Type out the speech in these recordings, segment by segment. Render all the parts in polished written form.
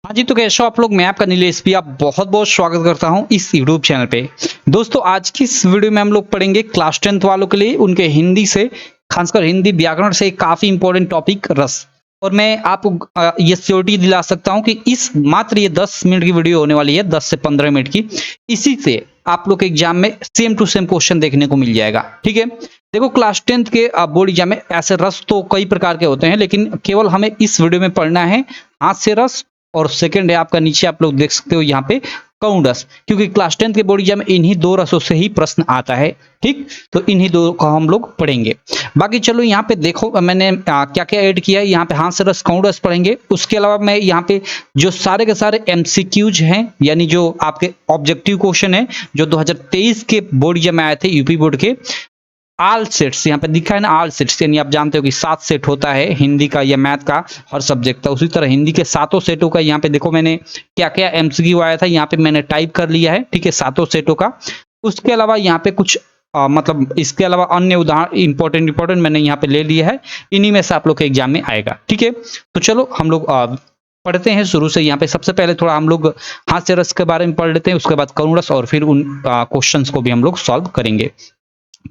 हाँ जी, तो कैसे हो आप लोग। मैं आपका नीलेश भी आप बहुत बहुत स्वागत करता हूँ इस यूट्यूब चैनल पे। दोस्तों, आज की इस वीडियो में हम लोग पढ़ेंगे क्लास 10th वालों के लिए उनके हिंदी से, खासकर हिंदी व्याकरण से एक काफी इंपॉर्टेंट टॉपिक रस। और मैं आपको ये श्योरिटी दिला सकता हूँ कि इस मात्र ये 10 मिनट की वीडियो होने वाली है, 10 से 15 मिनट की। इसी से आप लोग के एग्जाम में सेम टू सेम क्वेश्चन देखने को मिल जाएगा। ठीक है, देखो क्लास 10th के बोर्ड एग्जाम में ऐसे रस तो कई प्रकार के होते हैं, लेकिन केवल हमें इस वीडियो में पढ़ना है हाथ से रस। और सेकंड है आपका, नीचे आप लोग देख सकते हो यहाँ पे कौन रस, क्योंकि क्लास 10th के बोर्ड एग्जाम में इन्हीं दो रसों से ही प्रश्न आता है। ठीक, तो इन्हीं दो का हम लोग पढ़ेंगे। बाकी चलो यहाँ पे देखो मैंने क्या क्या ऐड किया है। यहाँ पे हाथ से रस कौन रस पढ़ेंगे। उसके अलावा मैं यहाँ पे जो सारे के सारे एमसीक्यूज हैं, यानी जो आपके ऑब्जेक्टिव क्वेश्चन है जो 2023 के बोर्ड एग्जाम में आए थे, यूपी बोर्ड के ऑल सेट्स, यहाँ पे दिखा है ना ऑल सेट्स, यानी आप जानते हो कि 7 सेट होता है हिंदी का या मैथ का हर सब्जेक्ट का। उसी तरह हिंदी के 7 सेटों का यहाँ पे देखो मैंने क्या क्या एमसीक्यू आया था, यहाँ पे मैंने टाइप कर लिया है। ठीक है, 7 सेटों का। उसके अलावा यहाँ पे कुछ मतलब इसके अलावा अन्य उदाहरण इंपॉर्टेंट मैंने यहाँ पे ले लिया है। इन्हीं में से आप लोग के एग्जाम में आएगा। ठीक है, तो चलो हम लोग पढ़ते हैं शुरू से। यहाँ पे सबसे पहले थोड़ा हम लोग हाथ से रस के बारे में पढ़ लेते हैं, उसके बाद करुण रस, और फिर उन क्वेश्चंस को भी हम लोग सॉल्व करेंगे।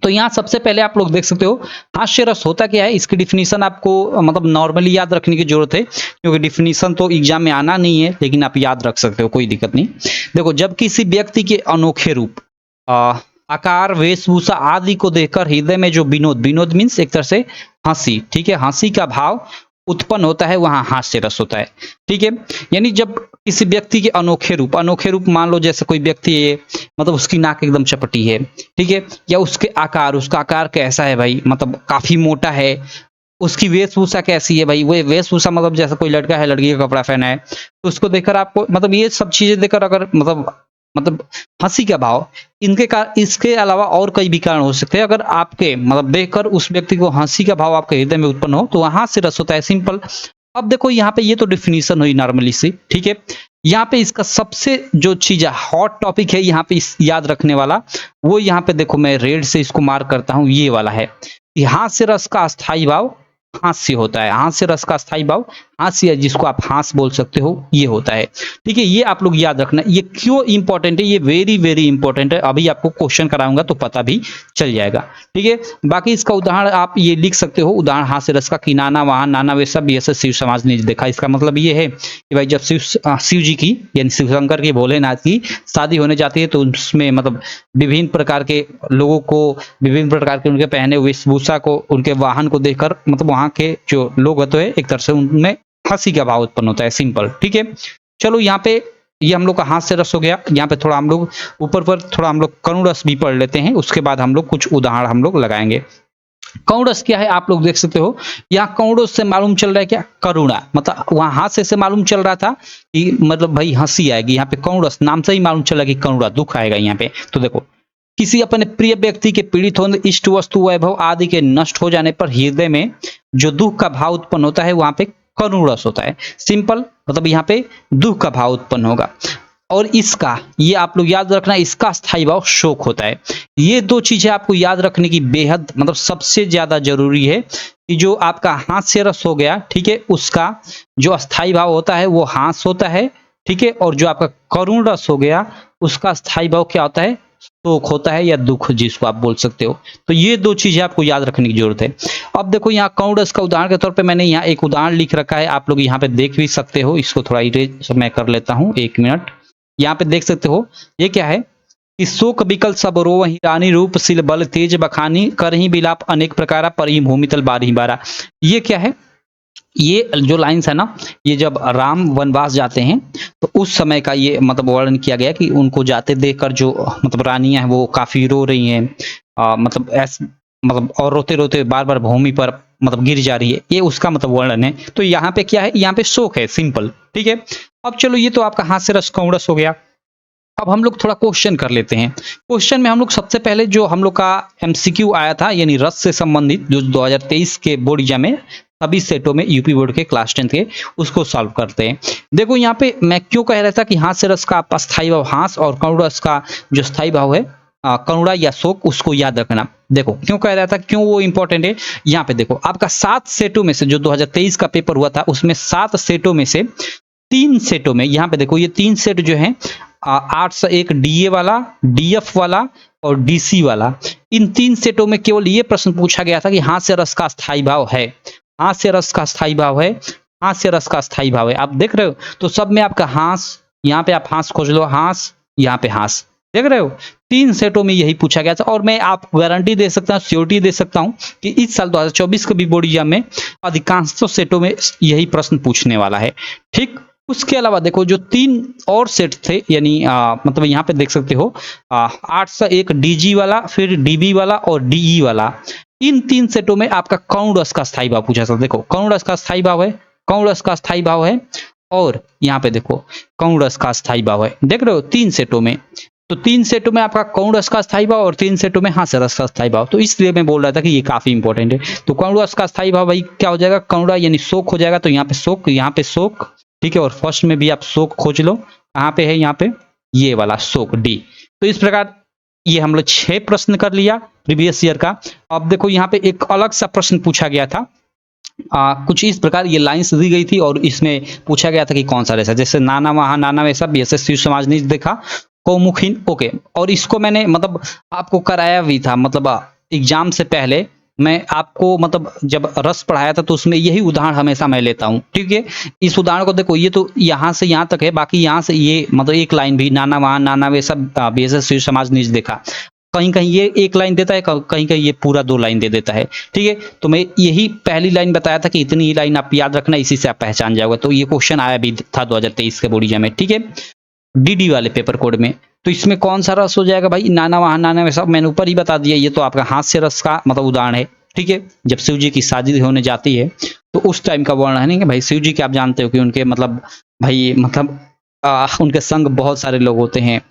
तो यहाँ सबसे पहले आप लोग देख सकते हो हास्य रस होता क्या है। इसकी डिफिनीशन आपको मतलब नॉर्मली याद रखने की जरूरत है, क्योंकि डिफिनीशन तो एग्जाम में आना नहीं है, लेकिन आप याद रख सकते हो, कोई दिक्कत नहीं। देखो, जब किसी व्यक्ति के अनोखे रूप, आकार, वेशभूषा आदि को देखकर हृदय में जो विनोद मीन्स एक तरह से हंसी, ठीक है, हंसी का भाव उत्पन्न होता है, वहां हास्य रस होता है। ठीक है, यानी जब किसी व्यक्ति के अनोखे रूप मान लो जैसे कोई व्यक्ति है, मतलब उसकी नाक एकदम चपटी है, ठीक है, या उसका आकार कैसा है भाई, मतलब काफी मोटा है। उसकी वेशभूषा कैसी है भाई, वो वेशभूषा मतलब जैसे कोई लड़का है, लड़की का कपड़ा पहना है, तो उसको देखकर आपको मतलब ये सब चीजें देखकर अगर मतलब हंसी का भाव, इसके अलावा और कई भी कारण हो सकते हैं। अगर आपके मतलब देखकर उस व्यक्ति को हंसी का भाव आपके हृदय में उत्पन्न हो, तो वहां से रस होता है, सिंपल। अब देखो यहाँ पे ये तो डिफिनीशन हुई नॉर्मली सी। ठीक है, यहाँ पे इसका सबसे जो चीज है, हॉट टॉपिक है यहाँ पे इस याद रखने वाला, वो यहाँ पे देखो मैं रेड से इसको मार्क करता हूँ, ये वाला है। हास्य रस का अस्थाई भाव हास्य होता है। हास्य रस का अस्थाई भाव हास्य, जिसको आप हास बोल सकते हो, ये होता है। ठीक है, ये आप लोग याद रखना। ये क्यों इंपॉर्टेंट है, ये वेरी वेरी इंपॉर्टेंट है। अभी आपको क्वेश्चन कराऊंगा तो पता भी चल जाएगा। ठीक है, बाकी इसका उदाहरण आप ये लिख सकते हो, उदाहरण हास्य रस का कि नाना वहां नाना वैसा भी ऐसा शिव समाज ने देखा। इसका मतलब ये है कि भाई जब शिव जी की यानी शिव शंकर की, भोलेनाथ की शादी होने जाती है, तो उसमें मतलब विभिन्न प्रकार के लोगों को, विभिन्न प्रकार के उनके पहने वेशभूषा को, उनके वाहन को देखकर मतलब वहां के जो लोग होते हैं, एक तरह से उनमें हंसी का भाव उत्पन्न होता है, सिंपल। ठीक है, चलो यहाँ पे ये हम लोग का हाथ से रस हो गया। यहाँ पे थोड़ा हम लोग ऊपर पर थोड़ा हम लोग करुण रस भी पढ़ लेते हैं, उसके बाद हम लोग कुछ उदाहरण हम लोग लगाएंगे। करुण रस क्या है आप लोग देख सकते हो, यहाँ करुण रस से मालूम चल रहा है क्या, करुणा, मतलब वहां हाथ से मालूम चल रहा था कि मतलब भाई हंसी आएगी। यहाँ पे करुण रस नाम से ही मालूम चला कि करुणा, दुख आएगा यहाँ पे। तो देखो, किसी अपने प्रिय व्यक्ति के पीड़ित होने, इष्ट वस्तु वैभव आदि के नष्ट हो जाने पर हृदय में जो दुख का भाव उत्पन्न होता है, वहां पे करुण रस होता है, सिंपल। मतलब यहाँ पे दुख का भाव उत्पन्न होगा। और इसका ये आप लोग याद रखना, इसका स्थायी भाव शोक होता है। ये दो चीजें आपको याद रखने की बेहद मतलब सबसे ज्यादा जरूरी है कि जो आपका हास्य रस हो गया, ठीक है, उसका जो स्थायी भाव होता है वो हास होता है। ठीक है, और जो आपका करुण रस हो गया, उसका स्थायी भाव क्या होता है, शोक होता है, या दुख जिसको आप बोल सकते हो। तो ये दो चीजें आपको याद रखने की जरूरत है। अब देखो यहाँ करुण रस का उदाहरण के तौर पे मैंने यहाँ एक उदाहरण लिख रखा है, आप लोग यहाँ पे देख भी सकते हो। इसको थोड़ा इरेज मैं कर लेता हूँ, 1 मिनट। यहाँ पे देख सकते हो ये क्या है कि शोक बिकल सब रो वही रानी रूप सिल बल तेज बखानी कर ही बिलाप अनेक प्रकारा पर ही भूमि तल बार ही बारा। ये क्या है, ये जो लाइंस है ना, ये जब राम वनवास जाते हैं तो उस समय का ये मतलब वर्णन किया गया कि उनको जाते देखकर जो मतलब रानियां हैं वो काफी रो रही हैं, मतलब ऐसे मतलब और रोते रोते बार बार भूमि पर मतलब गिर जा रही है, ये उसका मतलब वर्णन है। तो यहाँ पे क्या है, यहाँ पे शोक है, सिंपल। ठीक है, अब चलो ये तो आपका हास्य रस करुण रस हो गया। अब हम लोग थोड़ा क्वेश्चन कर लेते हैं। क्वेश्चन में हम लोग सबसे पहले जो हम लोग का एमसीक्यू आया था, यानी रस से संबंधित, जो 2023 के बोर्ड एग्जाम में सभी सेटों में यूपी बोर्ड के क्लास 10 के, उसको सॉल्व करते हैं। देखो यहाँ पे मैं क्यों कह रहा था कि हाथ से रस का अस्थायी भाव हास और करुण रस का जो स्थायी भाव है करुणा या शोक, उसको याद रखना। देखो क्यों कह रहा था, क्यों वो इंपॉर्टेंट है। यहाँ पे देखो आपका 7 सेटों में से, जो 2023 का पेपर हुआ था उसमें 7 सेटों में से तीन सेटों में, यहाँ पे देखो ये तीन सेट जो है 801 डीए वाला, डीएफ वाला और डीसी वाला, इन तीन सेटों में केवल ये प्रश्न पूछा गया था कि हास्य रस का स्थायी भाव है, हास्य रस का स्थायी भाव है, हास्य रस का स्थायी भाव है। आप देख रहे हो, तो सब में आपका हास, यहाँ पे आप हास खोज लो, हास, यहाँ पे हास, देख रहे हो, तीन सेटों में यही पूछा गया था। और मैं आपको गारंटी दे सकता हूँ, श्योरिटी दे सकता हूँ कि इस साल 2024 के भी बोर्ड एग्जाम में अधिकांश सेटों में यही प्रश्न पूछने वाला है। ठीक, उसके अलावा देखो जो तीन और सेट थे, यानी मतलब यहाँ पे देख सकते हो 801 डीजी वाला, फिर डीबी वाला और डीई वाला, इन तीन सेटों में आपका कौन रस का स्थायी भाव पूछा था। देखो कौन रस का स्थायी भाव है, कौन रस का स्थायी भाव है, और यहाँ पे देखो कौन रस का स्थायी भाव है, देख रहे हो तीन सेटों में। तो तीन सेटों में आपका कौन रस का स्थायी भाव और तीन सेटों में हास्य रस का स्थायी भाव, तो इसलिए मैं बोल रहा था कि ये काफी इंपॉर्टेंट है। तो कौन रस का स्थायी भाव भाई क्या हो जाएगा, कौड़ा यानी शोक हो जाएगा, तो यहाँ पे शोक, यहाँ पे शोक, ठीक है, और फर्स्ट में भी आप शोक खोज लो, कहाँ पे है, यहाँ पे ये वाला शोक, डी। तो इस प्रकार ये हम लोग 6 प्रश्न कर लिया प्रीवियस ईयर का। अब देखो यहाँ पे एक अलग सा प्रश्न पूछा गया था, कुछ इस प्रकार ये लाइंस दी गई थी और इसमें पूछा गया था कि कौन सा रेसा, जैसे नाना वहां नाना वैसा, बीएसएस शिव समाज नहीं देखा, कौमुखीन, ओके। और इसको मैंने मतलब आपको कराया भी था, मतलब एग्जाम से पहले मैं आपको मतलब जब रस पढ़ाया था तो उसमें यही उदाहरण हमेशा मैं लेता हूँ, ठीक है। इस उदाहरण को देखो, ये तो यहाँ से यहाँ तक है, बाकी यहाँ से ये मतलब एक लाइन भी, नाना वहां नाना वैसा, बीएसएस शिव समाज नहीं देखा, कहीं कहीं ये एक लाइन देता है, कहीं कहीं ये पूरा 2 लाइन दे देता है, ठीक है। तो मैं यही पहली लाइन बताया था कि इतनी ही लाइन आप याद रखना, इसी से आप पहचान जाओगे। तो ये क्वेश्चन आया भी था 2023 के बोर्ड एग्जाम में, ठीक है, डीडी वाले पेपर कोड में। तो इसमें कौन सा रस हो जाएगा भाई, नाना वहां नाना वैसा, मैंने ऊपर ही बता दिया, ये तो आपका हास्य रस का मतलब उदाहरण है, ठीक है। जब शिव जी की शादी होने जाती है तो उस टाइम का वर्णन है कि भाई शिव जी के, आप जानते हो कि उनके मतलब भाई मतलब उनके संग बहुत सारे लोग होते हैं,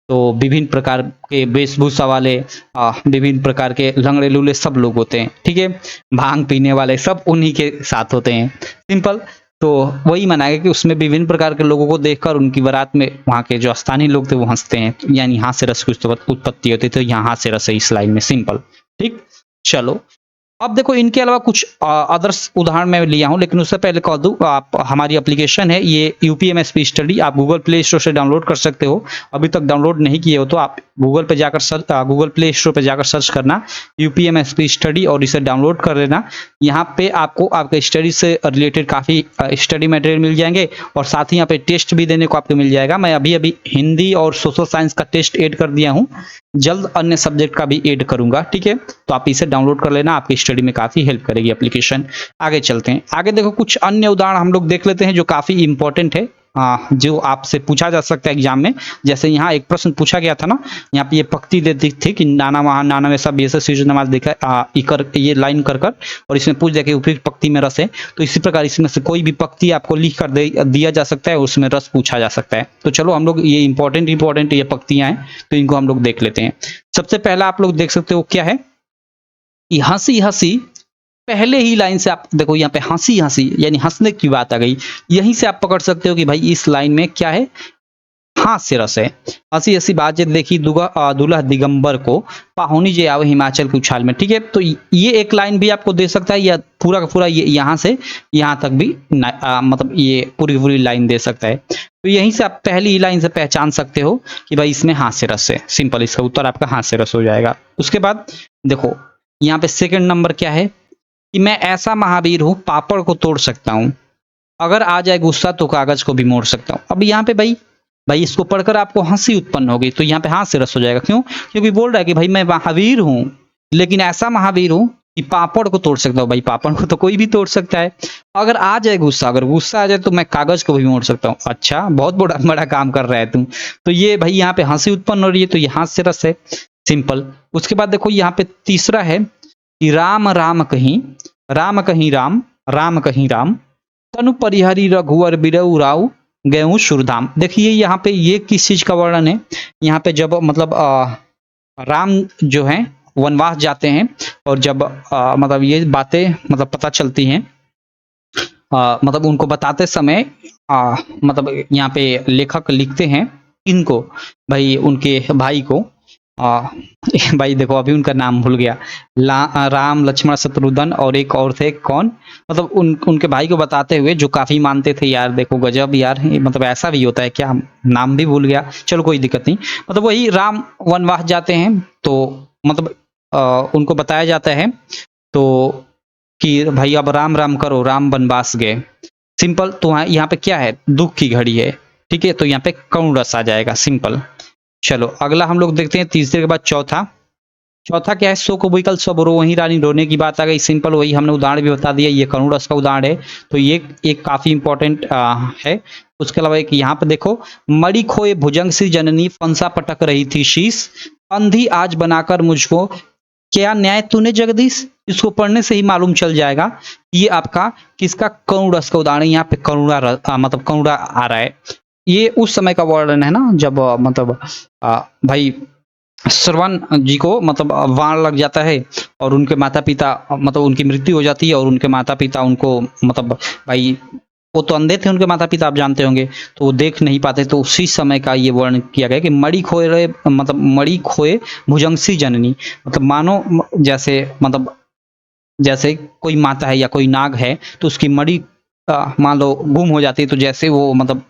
तो विभिन्न प्रकार के वेशभूषा वाले, विभिन्न प्रकार के लंगड़े लूले सब लोग होते हैं, ठीक है, भांग पीने वाले सब उन्हीं के साथ होते हैं, सिंपल। तो वही मनाया कि उसमें विभिन्न प्रकार के लोगों को देखकर उनकी बारात में वहाँ के जो स्थानीय लोग थे वो हंसते हैं, यानी हास्य रस की उत्पत्ति होती है। तो यहाँ हास्य रस है इस लाइन में, सिंपल, ठीक। चलो अब देखो इनके अलावा कुछ अदर्स उदाहरण मैं लिया हूं, लेकिन उससे पहले कह दूं, आप हमारी एप्लीकेशन है ये यूपीएमएसपी स्टडी, आप गूगल प्ले स्टोर से डाउनलोड कर सकते हो। अभी तक डाउनलोड नहीं किए हो तो आप गूगल पे जाकर गूगल प्ले स्टोर पे जाकर सर्च करना यूपीएमएसपी स्टडी और इसे डाउनलोड कर लेना। यहाँ पे आपको आपके स्टडी से रिलेटेड काफ़ी स्टडी मटेरियल मिल जाएंगे और साथ ही यहाँ पे टेस्ट भी देने को आपको मिल जाएगा। मैं अभी अभी हिंदी और सोशल साइंस का टेस्ट ऐड कर दिया हूँ, जल्द अन्य सब्जेक्ट का भी ऐड करूंगा, ठीक है। तो आप इसे डाउनलोड कर लेना, आपकी स्टडी में काफी हेल्प करेगी एप्लीकेशन। आगे चलते हैं, आगे देखो कुछ अन्य उदाहरण हम लोग देख लेते हैं जो काफी इंपॉर्टेंट है, जो आपसे पूछा जा सकता है एग्जाम में। जैसे यहाँ एक प्रश्न पूछा गया था ना, यहाँ पे ये पंक्ति देती थी कि नाना वहां नाना वैसा बीएसएस शिव नमाज देखा, इकर ये लाइन कर कर, और इसमें पूछ दिया कि उपयुक्त पंक्ति में रस है। तो इसी प्रकार इसमें से कोई भी पंक्ति आपको लिख कर दिया जा सकता है, उसमें रस पूछा जा सकता है। तो चलो हम लोग ये इंपॉर्टेंट ये पंक्तियां हैं तो इनको हम लोग देख लेते हैं। सबसे पहला आप लोग देख सकते हो क्या है, हंसी हंसी, पहले ही लाइन से आप देखो यहाँ पे हंसी हंसी यानी हंसने की बात आ गई, यहीं से आप पकड़ सकते हो कि भाई इस लाइन में क्या है, हास्य रस है। हंसी हंसी बात देखी दूल्हा दिगंबर को, पाहुनी जे आवे हिमाचल की उछाल में, ठीक है। तो ये एक लाइन भी आपको दे सकता है, या पूरा का पूरा ये यहाँ से यहाँ तक भी मतलब ये पूरी लाइन दे सकता है। तो यहीं से आप पहली लाइन से पहचान सकते हो कि भाई इसमें हास्य रस है, सिंपल, इसका उत्तर आपका हास्य रस हो जाएगा। उसके बाद देखो यहाँ पे सेकंड नंबर क्या है कि मैं ऐसा महावीर हूं पापड़ को तोड़ सकता हूं, अगर आ जाए गुस्सा तो कागज को भी मोड़ सकता हूं। अब यहाँ पे भाई इसको पढ़कर आपको हंसी उत्पन्न होगी, तो यहाँ पे हास्य रस हो जाएगा। क्यों? क्योंकि बोल रहा है कि भाई मैं महावीर हूं, लेकिन ऐसा महावीर हूं कि पापड़ को तोड़ सकता हूं। भाई पापड़ को तो कोई भी तोड़ सकता है, अगर आ जाए गुस्सा, अगर गुस्सा आ जाए तो मैं कागज को भी मोड़ सकता हूँ। अच्छा, बहुत बड़ा काम कर रहा है तुम। तो ये भाई यहाँ पे हंसी उत्पन्न हो रही है, तो ये हास्य रस है, सिंपल। उसके बाद देखो यहाँ पे तीसरा है कि राम राम कहीं राम कहीं राम राम कहीं राम, तनु परिहरी रघुवर बिरऊ राव गेहूं सुरधाम। देखिए यहाँ पे ये किस चीज का वर्णन है, यहाँ पे जब मतलब राम जो है वनवास जाते हैं और जब मतलब ये बातें मतलब पता चलती हैं, मतलब उनको बताते समय मतलब यहाँ पे लेखक लिखते हैं इनको, भाई उनके भाई को आ, भाई देखो अभी उनका नाम भूल गया। राम लक्ष्मण शत्रुघ्न और एक और थे कौन, मतलब उनके भाई को बताते हुए जो काफी मानते थे यार। देखो गजब यार, मतलब ऐसा भी होता है क्या, नाम भी भूल गया। चलो कोई दिक्कत नहीं। मतलब वही राम वनवास जाते हैं तो मतलब उनको बताया जाता है तो कि भाई अब राम राम करो, राम वनवास गए। सिंपल। तो यहाँ पे क्या है, दुख की घड़ी है। ठीक है, तो यहाँ पे करुण रस आ जाएगा, सिंपल। चलो अगला हम लोग देखते हैं, तीसरे के बाद चौथा। चौथा क्या है, सो को विकल सब रो वही रानी रोने की बात आ गई। सिंपल, वही हमने उदाहरण भी बता दिया, ये करुण रस का उदाहरण है। तो ये एक काफी इंपॉर्टेंट है। उसके अलावा एक यहाँ पे देखो, मड़ी खोए भुजंग सी जननी, फंसा पटक रही थी शीश, अंधी आज बनाकर मुझको, क्या न्याय तूने जगदीश। इसको पढ़ने से ही मालूम चल जाएगा ये आपका किसका, करुण रस का उदाहरण। यहाँ पे मतलब करुणा आ रहा है। ये उस समय का वर्णन है ना, जब मतलब भाई श्रवण जी को मतलब वाण लग जाता है और उनके माता पिता मतलब उनकी मृत्यु हो जाती है, और उनके माता पिता उनको मतलब भाई वो तो अंधे थे उनके माता पिता, आप जानते होंगे, तो वो देख नहीं पाते। तो उसी समय का ये वर्णन किया गया कि मड़ी खोए रहे, मतलब मड़ी खोए भुजंगसी जननी, मतलब मानो जैसे मतलब जैसे कोई माता है या कोई नाग है तो उसकी मड़ी मान लो गुम हो जाती है, तो जैसे वो मतलब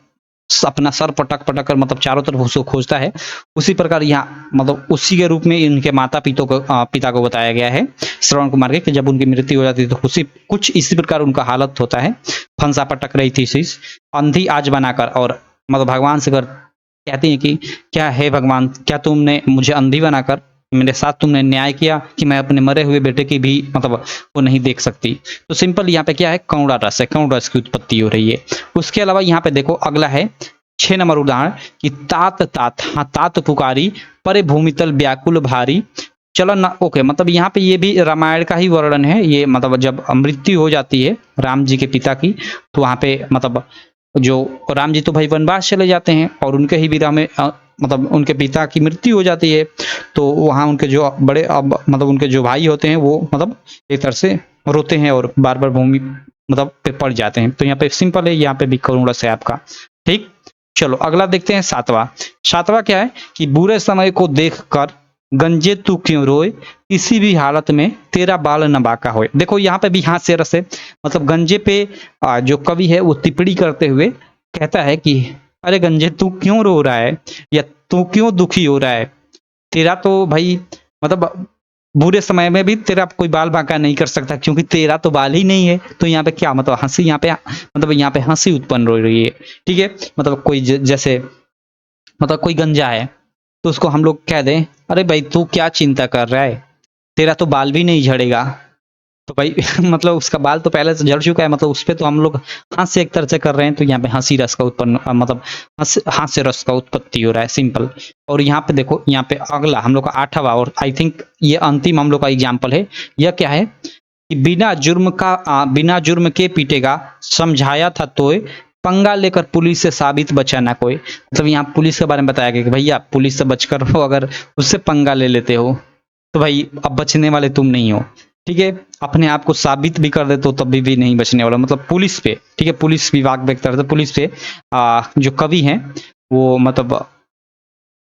अपना सर पटक पटक कर मतलब चारों तरफ उसको खोजता है, उसी प्रकार यहाँ मतलब उसी के रूप में इनके माता पिता को बताया गया है श्रवण कुमार के, कि जब उनकी मृत्यु हो जाती है तो उसी कुछ इसी प्रकार उनका हालत होता है। फंसा पटक रही थी शीश, अंधी आज बनाकर, और मतलब भगवान से कर कहती है कि क्या है भगवान, क्या तुमने मुझे अंधी बनाकर मेरे साथ तुमने न्याय किया कि मैं अपने मरे हुए बेटे की भी मतलब वो नहीं देख सकती। तो सिंपल यहाँ पे क्या है, करुणा रस है, करुणा रस की उत्पत्ति हो रही है। उसके अलावा यहाँ पे देखो अगला है 6 नंबर उदाहरण कि तात तात, हाँ तात पुकारी, परे भूमितल व्याकुल भारी। चलो ना, ओके, मतलब यहाँ पे ये भी रामायण का ही वर्णन है। ये मतलब जब मृत्यु हो जाती है राम जी के पिता की, तो वहां पे मतलब जो राम जी तो भाई वनवास चले जाते हैं और उनके ही विरह में मतलब उनके पिता की मृत्यु हो जाती है। तो वहाँ उनके जो बड़े अब मतलब उनके जो भाई होते हैं वो मतलब एक तरह से रोते हैं और बार बार भूमि मतलब पे पड़ जाते हैं। तो यहाँ पे सिंपल है, यहाँ पे भी करुण रस है आपका। ठीक। चलो अगला देखते हैं सातवां। सातवां क्या है कि बुरे समय को देख कर गंजे तू क्यों रोए, किसी भी हालत में तेरा बाल न बाका होए। देखो यहाँ पे भी हास्य रस है, मतलब गंजे पे जो कवि है वो टिप्पणी करते हुए कहता है कि अरे गंजे तू क्यों रो रहा है, या तू क्यों दुखी हो रहा है, तेरा तो भाई मतलब बुरे समय में भी तेरा कोई बाल बांका नहीं कर सकता, क्योंकि तेरा तो बाल ही नहीं है। तो यहाँ पे क्या मतलब हंसी, यहाँ पे मतलब यहाँ पे हंसी उत्पन्न हो रही है। ठीक है, मतलब कोई जैसे मतलब कोई गंजा है तो उसको हम लोग कह दें अरे भाई तू क्या चिंता कर रहा है, तेरा तो बाल भी नहीं झड़ेगा। तो भाई मतलब उसका बाल तो पहले से झड़ चुका है, मतलब उस पे तो हम लोग हास्य एक तरह से कर रहे हैं। तो यहाँ पे हंसी रस का उत्पन्न मतलब हास्य रस का उत्पत्ति हो रहा है, सिंपल। और यहाँ पे देखो, यहाँ पे अगला हम लोग का 8वां और आई थिंक ये अंतिम हम लोग का एग्जाम्पल है। यह क्या है कि बिना जुर्म के पीटेगा, समझाया था तोय, पंगा लेकर पुलिस से साबित बचा ना कोई। मतलब यहाँ पुलिस के बारे में बताया गया कि भैया पुलिस से बचकर हो, अगर उससे पंगा ले लेते हो तो भाई अब बचने वाले तुम नहीं हो। ठीक है, अपने आप को साबित भी कर देते हो तब भी नहीं बचने वाला, मतलब पुलिस पे। ठीक है, पुलिस विभाग में एक तरह से पुलिस पे जो कवि हैं वो मतलब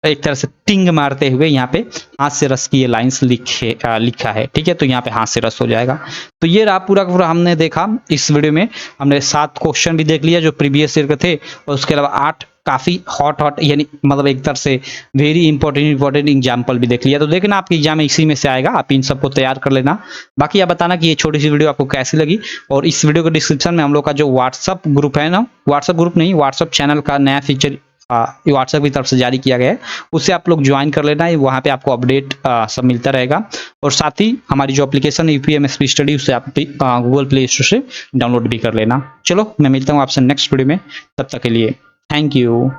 एक तरह से टिंग मारते हुए यहाँ पे हास्य रस की ये लाइंस लिखा है। ठीक है, तो यहाँ पे हास्य रस हो जाएगा। तो ये रहा पूरा पूरा हमने देखा इस वीडियो में। हमने 7 क्वेश्चन भी देख लिया जो प्रीवियस ईयर के थे, और उसके अलावा 8 काफी हॉट यानी मतलब एक तरह से वेरी इंपॉर्टेंट एग्जाम्पल भी देख लिया। तो देखना आपके एग्जाम में इसी में से आएगा, आप इन सबको तैयार कर लेना। बाकी आप बताना कि ये छोटी सी वीडियो आपको कैसी लगी। और इस वीडियो के डिस्क्रिप्शन में हम लोग का जो व्हाट्सअप ग्रुप है ना, व्हाट्सअप ग्रुप नहीं, व्हाट्सअप चैनल का नया फीचर व्हाट्सएप की तरफ से जारी किया गया है, उससे आप लोग ज्वाइन कर लेना है। वहाँ पे आपको अपडेट सब मिलता रहेगा। और साथ ही हमारी जो एप्लीकेशन यूपीएमएसपी स्टडी, उससे आप गूगल प्ले स्टोर से डाउनलोड भी कर लेना। चलो मैं मिलता हूँ आपसे नेक्स्ट वीडियो में, तब तक के लिए थैंक यू।